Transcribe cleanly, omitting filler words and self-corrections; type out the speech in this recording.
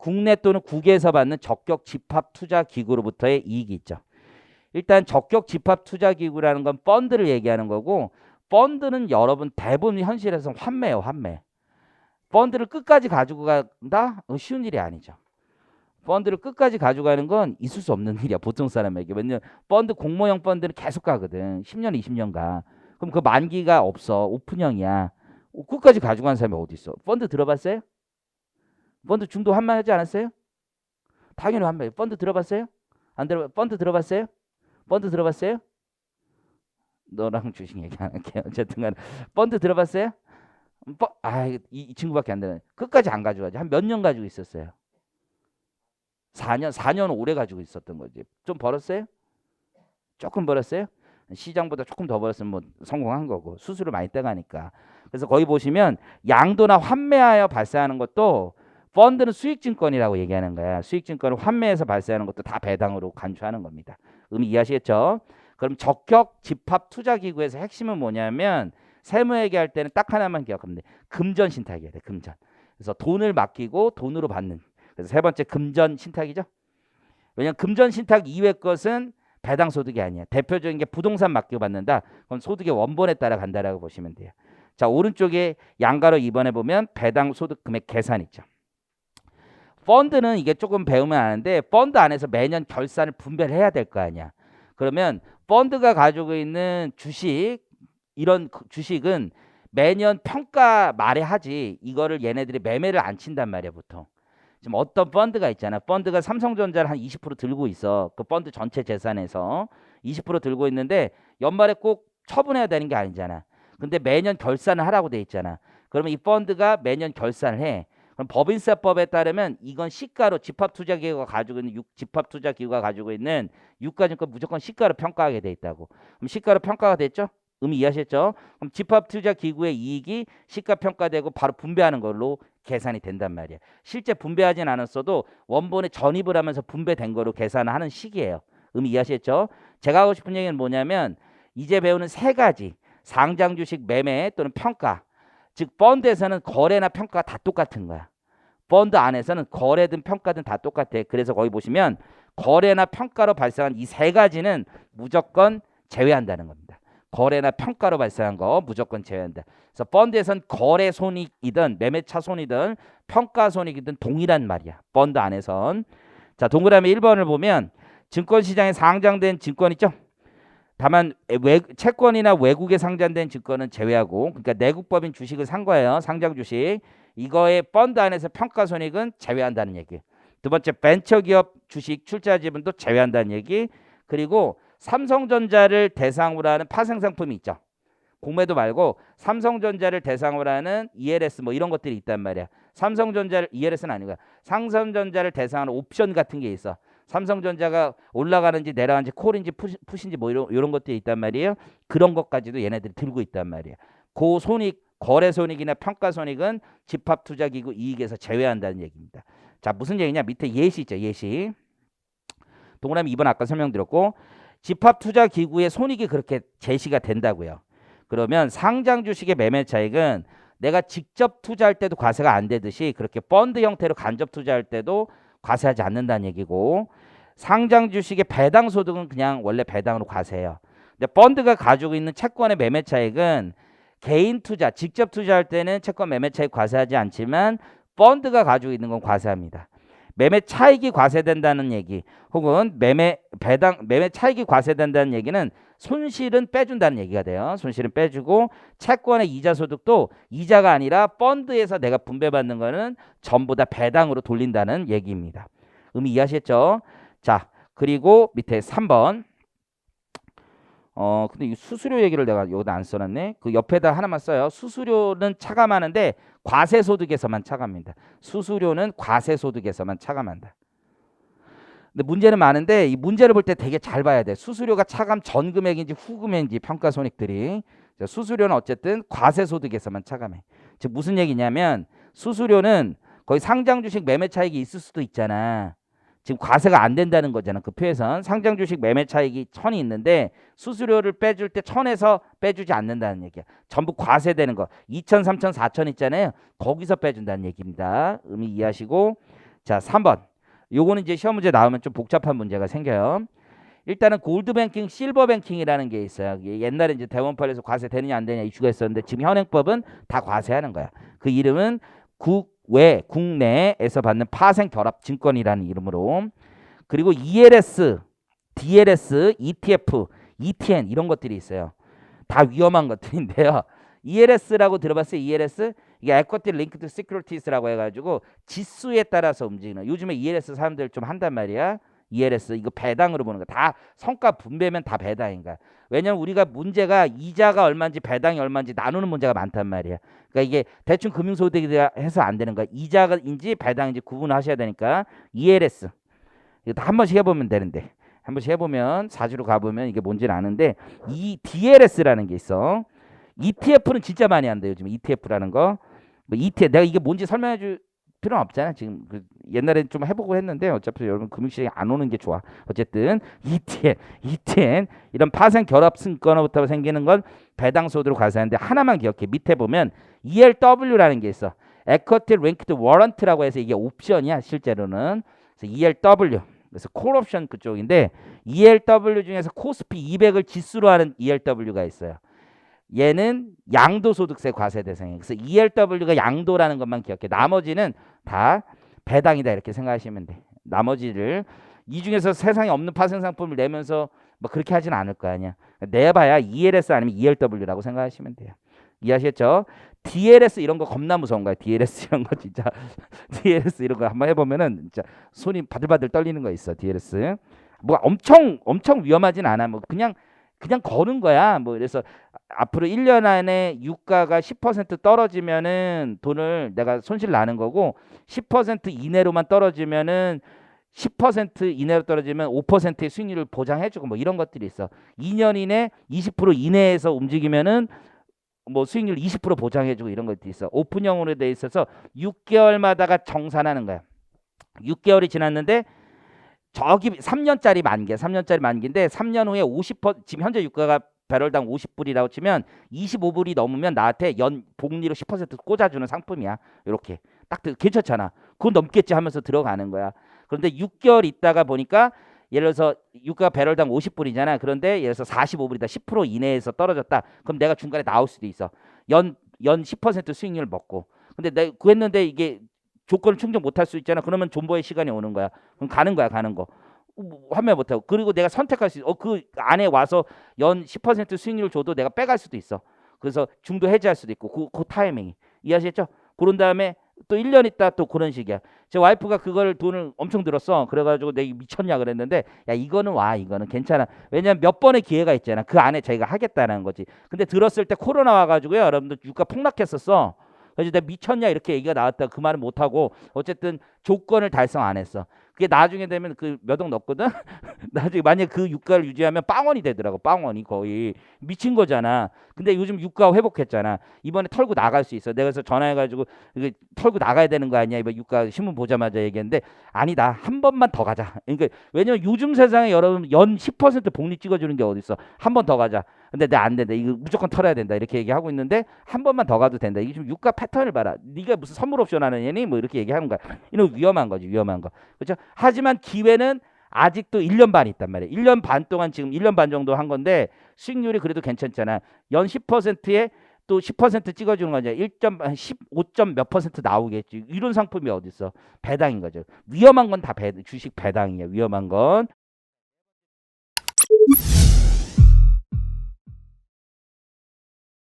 국내 또는 국외에서 받는 적격 집합 투자 기구로부터의 이익이 있죠. 일단 적격 집합 투자 기구라는 건 펀드를 얘기하는 거고, 펀드는 여러분 대부분 현실에서 환매예요, 환매. 펀드를 끝까지 가지고 간다? 쉬운 일이 아니죠. 펀드를 끝까지 가져가는 건 있을 수 없는 일이야, 보통 사람에게. 왜냐면 펀드, 공모형 펀드는 계속 가거든. 10년, 20년 가. 그럼 그 만기가 없어. 오픈형이야. 끝까지 가져가는 사람이 어디 있어? 펀드 들어봤어요? 펀드 중도 환매하지 않았어요? 당연히 환매. 펀드 들어봤어요? 안 들어? 펀드 들어봤어요? 펀드 들어봤어요? 너랑 주식 얘기 안 할게요. 어쨌든 간에 펀드 들어봤어요? 이 친구밖에 안 되네. 끝까지 안 가져가지. 한 몇 년 가지고 있었어요. 4년 오래 가지고 있었던 거지. 좀 벌었어요? 조금 벌었어요? 시장보다 조금 더 벌었으면 뭐 성공한 거고, 수수료 많이 떼가니까. 그래서 거기 보시면 양도나 환매하여 발생하는 것도, 펀드는 수익증권이라고 얘기하는 거야. 수익증권을 환매해서 발생하는 것도 다 배당으로 간주하는 겁니다. 의미 이해하시겠죠? 그럼 적격 집합 투자기구에서 핵심은 뭐냐면, 세무회계 할 때는 딱 하나만 기억하면 돼. 금전 신탁이야 돼. 금전. 그래서 돈을 맡기고 돈으로 받는. 그래서 세 번째 금전 신탁이죠. 왜냐하면 금전 신탁 이외 것은 배당 소득이 아니야. 대표적인 게 부동산 맡겨 받는다. 그건 소득의 원본에 따라 간다라고 보시면 돼요. 자, 오른쪽에 양가로 2번에 보면 배당 소득 금액 계산 있죠. 펀드는 이게 조금 배우면 아는데, 펀드 안에서 매년 결산을 분배를 해야 될 거 아니야. 그러면 펀드가 가지고 있는 주식, 이런 주식은 매년 평가 말에 하지, 이거를 얘네들이 매매를 안 친단 말이야, 보통. 지금 어떤 펀드가 있잖아. 펀드가 삼성전자를 한 20% 들고 있어. 그 펀드 전체 재산에서 20% 들고 있는데 연말에 꼭 처분해야 되는 게 아니잖아. 근데 매년 결산을 하라고 돼 있잖아. 그러면 이 펀드가 매년 결산을 해. 그럼 법인세법에 따르면 이건 시가로, 집합투자기구가 가지고 있는 집합투자기구가 가지고 있는 유가증권 무조건 시가로 평가하게 돼 있다고. 그럼 시가로 평가가 됐죠? 의미 이해하셨죠? 그럼 집합투자기구의 이익이 시가평가되고 바로 분배하는 걸로 계산이 된단 말이야. 실제 분배하진 않았어도 원본에 전입을 하면서 분배된 거로 계산하는 식이에요. 의미 이해하셨죠? 제가 하고 싶은 얘기는 뭐냐면, 이제 배우는 세 가지, 상장주식 매매 또는 평가, 즉 펀드에서는 거래나 평가 다 똑같은 거야. 펀드 안에서는 거래든 평가든 다 똑같아. 그래서 거기 보시면 거래나 평가로 발생한 이 세 가지는 무조건 제외한다는 겁니다. 거래나 평가로 발생한 거 무조건 제외한다. 그래서 펀드에선 거래 손익이든 매매차 손익이든 평가 손익이든 동일한 말이야. 펀드 안에선. 자, 동그라미 1번을 보면 증권시장에 상장된 증권 있죠? 다만 채권이나 외국에 상장된 증권은 제외하고, 그러니까 내국법인 주식을 산 거예요. 상장 주식. 이거의 펀드 안에서 평가 손익은 제외한다는 얘기. 두 번째, 벤처기업 주식 출자 지분도 제외한다는 얘기. 그리고 삼성전자를 대상으로 하는 파생상품이 있죠. 공매도 말고 삼성전자를 대상으로 하는 ELS 뭐 이런 것들이 있단 말이야. 삼성전자를, ELS는 아니고 삼성전자를 대상으로 하는 옵션 같은 게 있어. 삼성전자가 올라가는지 내려가는지 콜인지 풋인지 뭐 이런 것들이 있단 말이에요. 그런 것까지도 얘네들이 들고 있단 말이야. 그 손익, 거래 손익이나 평가 손익은 집합투자기구 이익에서 제외한다는 얘기입니다. 자, 무슨 얘기냐? 밑에 예시 있죠. 예시. 동그라미 2번 아까 설명드렸고, 집합투자기구의 손익이 그렇게 제시가 된다고요. 그러면 상장 주식의 매매 차익은 내가 직접 투자할 때도 과세가 안 되듯이, 그렇게 펀드 형태로 간접 투자할 때도 과세하지 않는다는 얘기고, 상장 주식의 배당 소득은 그냥 원래 배당으로 과세해요. 근데 펀드가 가지고 있는 채권의 매매 차익은 개인 투자, 직접 투자할 때는 채권 매매 차익 과세하지 않지만 펀드가 가지고 있는 건 과세합니다. 매매 차익이 과세된다는 얘기, 혹은 매매 차익이 과세된다는 얘기는 손실은 빼준다는 얘기가 돼요. 손실은 빼주고, 채권의 이자 소득도 이자가 아니라 펀드에서 내가 분배받는 거는 전부 다 배당으로 돌린다는 얘기입니다. 의미 이해하셨죠? 자, 그리고 밑에 3번. 근데 이 수수료 얘기를 내가 여기다 안 써놨네. 그 옆에다 하나만 써요. 수수료는 차감하는데 과세소득에서만 차감합니다. 수수료는 과세소득에서만 차감한다. 근데 문제는 많은데 이 문제를 볼 때 되게 잘 봐야 돼. 수수료가 차감 전 금액인지 후 금액인지 평가손익들이. 수수료는 어쨌든 과세소득에서만 차감해. 즉 무슨 얘기냐면, 수수료는 거의 상장주식 매매 차익이 있을 수도 있잖아. 지금 과세가 안 된다는 거잖아. 그 표에선 상장주식 매매 차익이 1000이 있는데 수수료를 빼줄 때 1000에서 빼주지 않는다는 얘기야. 전부 과세되는 거 2000, 3000, 4000 있잖아요. 거기서 빼준다는 얘기입니다. 의미 이해하시고, 자, 3번. 요거는 이제 시험 문제 나오면 좀 복잡한 문제가 생겨요. 일단은 골드 뱅킹, 실버 뱅킹이라는 게 있어요. 옛날에 이제 대원팔에서 과세 되느냐 안 되느냐 이슈가 있었는데 지금 현행법은 다 과세하는 거야. 그 이름은 국내에서 받는 파생 결합 증권이라는 이름으로. 그리고 ELS, DLS, ETF, ETN 이런 것들이 있어요. 다 위험한 것들인데요. ELS라고 들어봤어요? ELS? 이게 Equity Linked Securities라고 해가지고 지수에 따라서 움직이는. 요즘에 ELS 사람들 좀 한단 말이야. ELS 이거 배당으로 보는 거. 다 성과 분배면 다 배당인 거야. 왜냐면 우리가 문제가 이자가 얼마인지 배당이 얼마인지 나누는 문제가 많단 말이야. 그러니까 이게 대충 금융소득이 해서 안 되는 거야. 이자인지 배당인지 구분하셔야 되니까 ELS 이거 다 한 번씩 해보면 되는데 한 번씩 해보면 사주로 가보면 이게 뭔지는 아는데 이 DLS라는 게 있어. ETF는 진짜 많이 한대 요즘 ETF라는 거. 뭐 ETF 내가 이게 뭔지 설명해 줄 필요는 없잖아. 지금 옛날엔 좀 해보고 했는데 어차피 여러분 금융시장에 안 오는 게 좋아. 어쨌든 ETN 이런 파생 결합 증권으로부터 생기는 건 배당 소득으로 과세하는데 하나만 기억해. 밑에 보면 ELW라는 게 있어. Equity Linked Warrant라고 해서 이게 옵션이야 실제로는. 그래서 ELW 그래서 콜옵션 그쪽인데 ELW 중에서 코스피 200을 지수로 하는 ELW가 있어요. 얘는 양도소득세 과세 대상이에요. 그래서 ELW가 양도라는 것만 기억해. 나머지는 다 배당이다 이렇게 생각하시면 돼. 나머지를 이 중에서 세상에 없는 파생상품을 내면서 뭐 그렇게 하진 않을 거 아니야. 내봐야 ELS 아니면 ELW라고 생각하시면 돼요. 이해하셨죠? DLS 이런 거 겁나 무서운 거야. DLS 이런 거 진짜 DLS 이런 거 한번 해보면은 진짜 손이 바들바들 떨리는 거 있어. DLS 뭐 엄청 위험하진 않아. 뭐 그냥 거는 거야. 뭐 그래서 앞으로 1년 안에 유가가 10% 떨어지면은 돈을 내가 손실 나는 거고 10% 이내로만 떨어지면은 10% 이내로 떨어지면 5%의 수익률을 보장해주고 뭐 이런 것들이 있어. 2년 이내 20% 이내에서 움직이면은 뭐 수익률 20% 보장해주고 이런 것들이 있어. 오픈형으로 돼 있어서 6개월마다가 정산하는 거야. 6개월이 지났는데 저기 3년짜리 만기, 3년짜리 만기인데 3년 후에 50% 지금 현재 유가가 배럴당 50불이라고 치면 25불이 넘으면 나한테 연 복리로 10% 꽂아주는 상품이야. 이렇게 딱 괜찮잖아. 그건 넘겠지 하면서 들어가는 거야. 그런데 6개월 있다가 보니까 예를 들어서 유가 배럴당 50불이잖아. 그런데 예를 들어서 45불이다. 10% 이내에서 떨어졌다. 그럼 내가 중간에 나올 수도 있어. 연 10% 수익률을 먹고. 근데 내가 구했는데 이게 조건을 충족 못할 수 있잖아. 그러면 존버의 시간이 오는 거야. 그럼 가는 거야, 가는 거. 판매 못하고. 그리고 내가 선택할 수 있어. 그 안에 와서 연 10% 수익률을 줘도 내가 빼갈 수도 있어. 그래서 중도 해지할 수도 있고. 그 타이밍이. 이해하시겠죠? 그런 다음에 또 1년 있다 또 그런 식이야. 제 와이프가 그걸 돈을 엄청 들었어. 그래가지고 내가 미쳤냐 그랬는데 야 이거는 이거는 괜찮아. 왜냐면 몇 번의 기회가 있잖아. 그 안에 저희가 하겠다는 거지. 근데 들었을 때 코로나 와가지고요. 여러분들 유가 폭락했었어. 그래서 내가 미쳤냐 이렇게 얘기가 나왔다. 그 말은 못하고 어쨌든 조건을 달성 안 했어. 그게 나중에 되면 그 몇 억 넣었거든. 나중에 만약에 그 유가를 유지하면 빵원이 되더라고. 빵원이 거의 미친 거잖아. 근데 요즘 유가 회복했잖아. 이번에 털고 나갈 수 있어. 내가 그래서 전화해가지고 이게 털고 나가야 되는 거 아니야? 이번 유가 신문 보자마자 얘기했는데 아니다. 한 번만 더 가자. 그러니까 왜냐면 요즘 세상에 여러분 연 10% 복리 찍어주는 게 어디 있어? 한 번 더 가자. 근데 내 안 된다. 이거 무조건 털어야 된다. 이렇게 얘기하고 있는데 한 번만 더 가도 된다. 이게 지금 유가 패턴을 봐라. 네가 무슨 선물 옵션 하는 애니? 뭐 이렇게 얘기하는 거야. 이런 위험한 거지. 위험한 거. 그렇죠? 하지만 기회는 아직도 1년 반 있단 말이에요. 1년 반 동안 지금 1년 반 정도 한 건데 수익률이 그래도 괜찮잖아. 연 10%에 또 10% 찍어주는 거죠. 15점 몇 퍼센트 나오겠지. 이런 상품이 어디 있어? 배당인 거죠. 위험한 건 다 주식 배당이에요. 위험한 건.